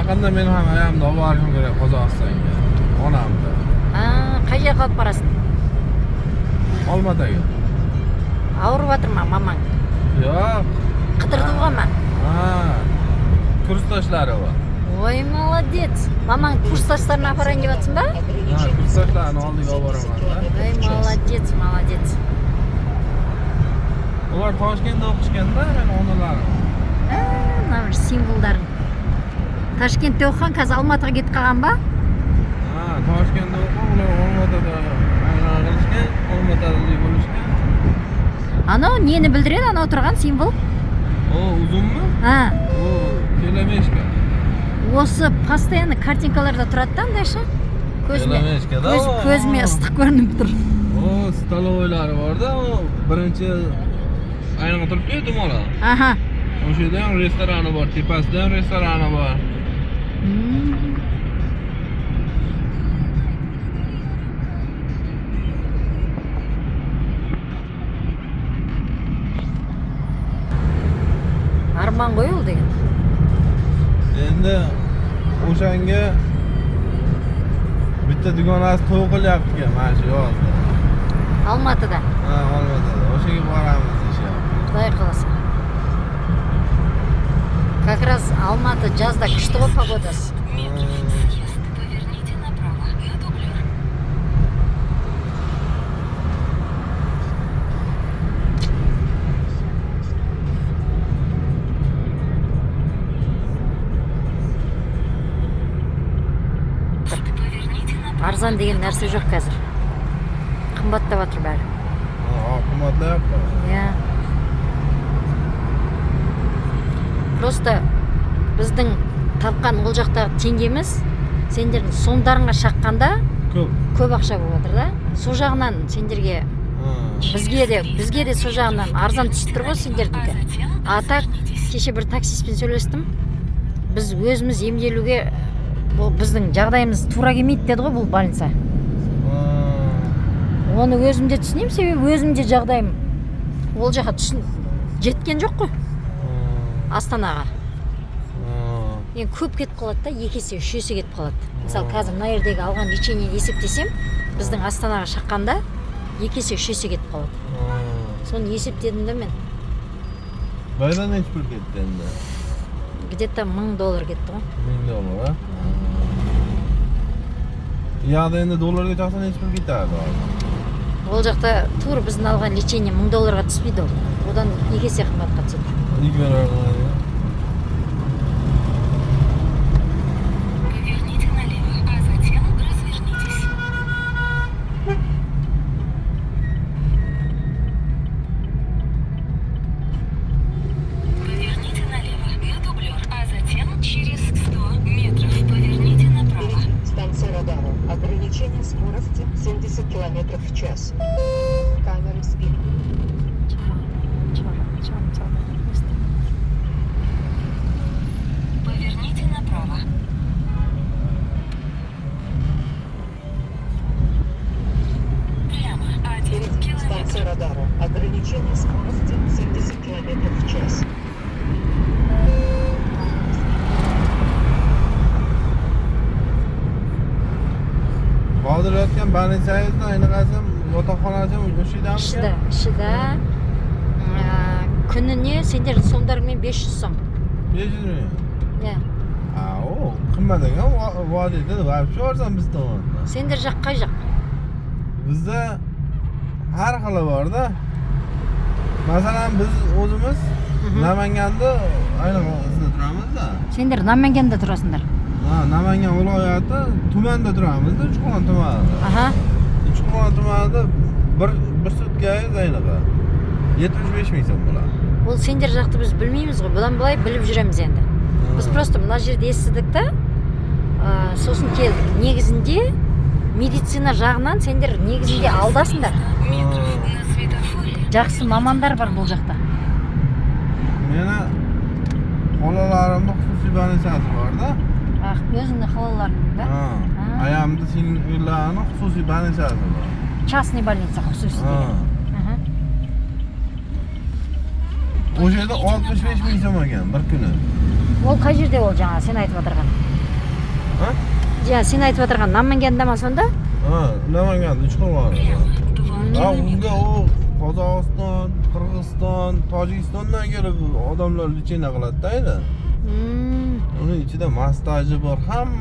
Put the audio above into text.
yaqinda men ham ayamni olib borishim kerak Qozog'istonga. Onamni. Qay yoqqa olib borasan? Olmataga. Og'rib o'tirma, mamang. Yo'q. Qidirdiqmi? Kursdoshlari bor. Voy, молодец. Mamang kursdoshlarini aparan deyapsizmi? Kursdoshlarini oldiga olib boraman-da. Voy, молодец, молодец. Ular Toshkentda o'qishganda, men onalarim. Mana bir simvollarım. Toshkentda o'qigan, hozir Olmataga ketib qolganmi? Toshkentda o'qigan, ular Olmatada qilishgan, Olmatalik bo'lishgan. Ana, neni bildiradi, ana o'tirgan simbol? O uzunmi? O kelameshka. O'si постоянно kartinkalarda turadi-da, undaycha. Kelameshkada. Ko'zimga issiq ko'rinib tur. O stalovoylari bor-da, o birinchi aynan turibdi-ku dumaloq. Aha. O'sha yerda ham restorani bor, tepasida ham restorani bor. Arman qo'y u degan. Endi o'shanga bitta dugonasi to'y qilyapti-ku, mana shu yozda. Olmatada. Olmatada. O'shaga boramiz deyapti. Xudoy qilsa. Как раз Алматы жазда күшті ғой погодасы. Арзан деген нәрсе жоқ қазір. Қымбаттап жатыр бәрі. Қымбаттап. Иә. Просто біздің тапқан ол жақтағы теңгеміз сендердің сомдарыңа шаққанда көп ақша болып жатыр да. Сол жағынан сендерге бізге де сол жағынан арзан түсіп тұр ғой сендердікі. Так кеше бір таксистпен сөйлестім. Біз өзіміз емделуге бұл біздің жағдайымыз тура келмейді деді ғой бұл больница. Оны өзім де түсінемін, себебі өзім де жағдайым ол жаққа жеткен жоқ қой. Астанаға. Енді көп кетіп қалады да, 2 есе 3 есе кетіп қалады. Мысалы, қазір мына жердегі алған лечение есептесем, біздің Астанаға шаққанда 2 есе 3 есе кетіп қалады. Соны есептедім де мен. Байда неше пұл кетті енді? Где-то $1000 кетті ғой. $1000, Яғда енді долларға жақта неше пұл кетеді? Ол жақта тур біздің алған лечение $1000 түспейді ол. Одан 2 есе қымбатқа түседі. Поверните налево, а затем развернитесь. Поверните налево на дублер, а затем через 100 метров поверните направо. Станция радара. Ограничение скорости 70 км в час. Камеры спин. Поверните направо. Прямо 1 Станция километр. радара. Ограничение скорости 70 км в час. Hozir yotgan больницаңizda ayniqasam yotoqxonasi o'sha Ishida. Күніне сендердің сомдарыңмен 500 сом. 500 mi? Иә. O qimmat ekan, vodiyda вообще arzon bizda onda. Сендер жақ қай жақ? Bizda har xili bor-da. Masalan, biz o'zimiz Namanganda aynan o'zida turamiz-da. Сендер Наманганда тұрасыңдар. Namangan viloyati tumanda turamiz-da, Uchqo'rg'on tumanida. Aha. Uchqo'rg'on tumanida bir sutkangiz ayniqa 75 ming so'm bo'ladi. Ол сендер жақты біз білмейміз ғой, бұдан былай біліп жүреміз енді. Біз просто мына жерде естідік та, сосын келдік. Негізінде медицина жағынан сендер негізінде алдасыңдар. Метров на светофоре. Жақсы мамандар бар бұл жақта. Meni xolalarimning xususiy больницasi bor-da. Өзіңнің қалаларың да? Ayamda singillarning xususiy больницasi bor. Частный больница xususiy деген. O'sha yerda 65 ming so'm ekan bir kuni. Ол қай жерде ол жаңа сен айтып отырған? Ha? Ja, sen aytib o'tirgan Namangandami sonda? Ha, Namanganda Uchqo'rg'onida. Прямо 2 Ha, unga километра. u Qozog'iston, Qirg'iziston, Tojikistondan kelib odamlar lichina qiladi-da. Hmm. Uning ichida massaji bor, hamma